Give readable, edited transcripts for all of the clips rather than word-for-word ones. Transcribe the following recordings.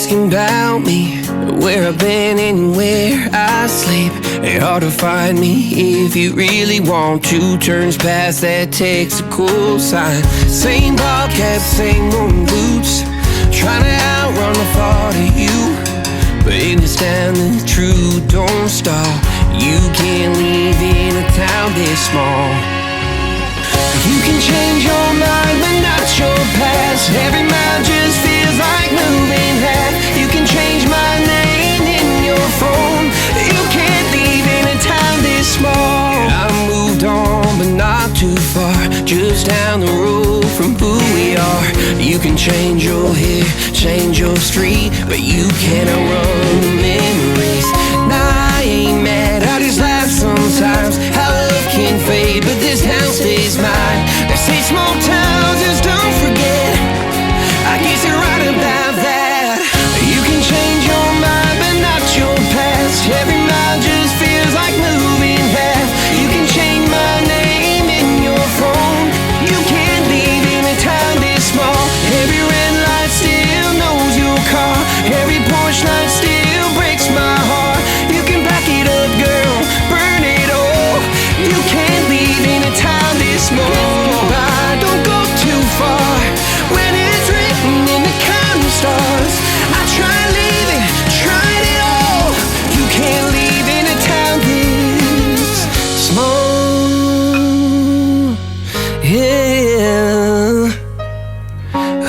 asking about me, where I've been and where I sleep. It's hard to find me if you really want to. Turns past that takes a cool sign. Same bobcat, same moon boots, trying to outrun the thought of you. But in this town the truth don't stall. You can't live in a town this small. You can change your mind but not your past. Every mile just feels like moving half. You can change my name in your phone. You can't leave in a town this small. I moved on but not too far, just down the road from who we are. You can change your hair, change your street, but you can't outrun the memories. Nah, I ain't mad, I just laugh sometimes. How love can fade, but this town stays mine. They say small towns just don't forget. I guess you're right about that. You can change your mind, but not your past. Every mile just feels like moving half. You can change my name in your phone. You can't leave in a town this small. Every red light still knows your car. Every porch light still breaks my heart. You can back it up, girl, burn it all. You can't leave in a town this small. Don't go too far when it's written in the counting stars. I tried leaving, tried it all. You can't leave in a town this small. Yeah.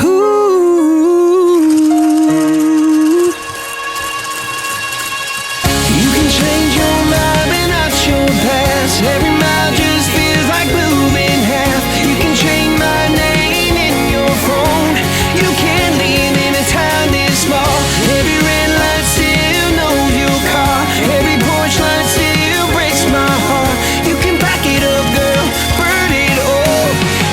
Ooh. You can change your mind but not your past. Every mile just feels like moving half. You can change my name in your phone. You can't live in a town this small. Every red light still knows your car. Every porch light still breaks my heart. You can back it up, girl, burn it all.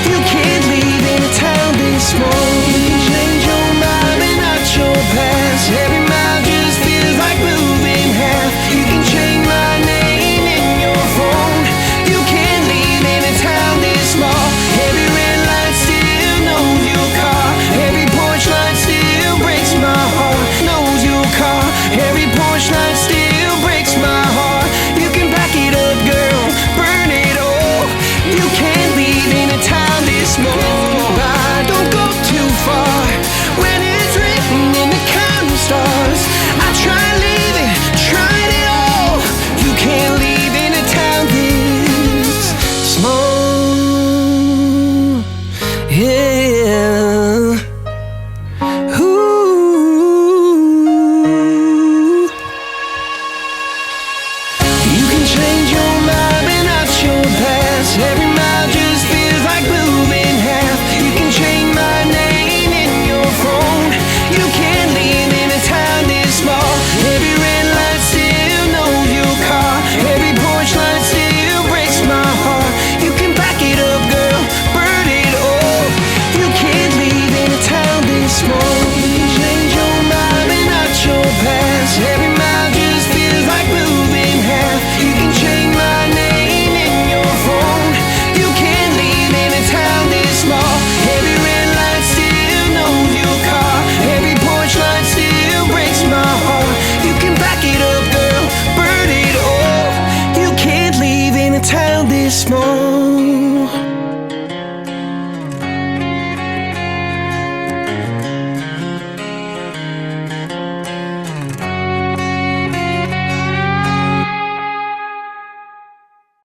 You can't live in a town this small. You can change your mind but not your past. Every mile just feels like moving half. You can change my name in your phone. You can't live in a town this small. Every red light still knows your car. Every porch light still breaks my heart. Knows your car. Every porch light still breaks my heart. You can back it up, girl, burn it all. You can't leave in a town this small. Don't go too far when it's written in the counting stars. I tried leaving, tried it all. You can't leave in a town this small. Yeah. Ooh. You can change your mind but not your past. Every mile just feels like moving half. You can change my name in your phone. You can't live in a town this small. Every red light still knows your car. Every porch light still breaks my heart. You can back it up, girl, burn it all. You can't live in a town this small. You can change your mind but not your past. Every mile just feels like moving half. You can change my name in your phone. You can't live in a town this small. Every red light still knows your car. Every porch light still breaks my heart. You can back it up, girl, burn it all. You can't live in a town this small.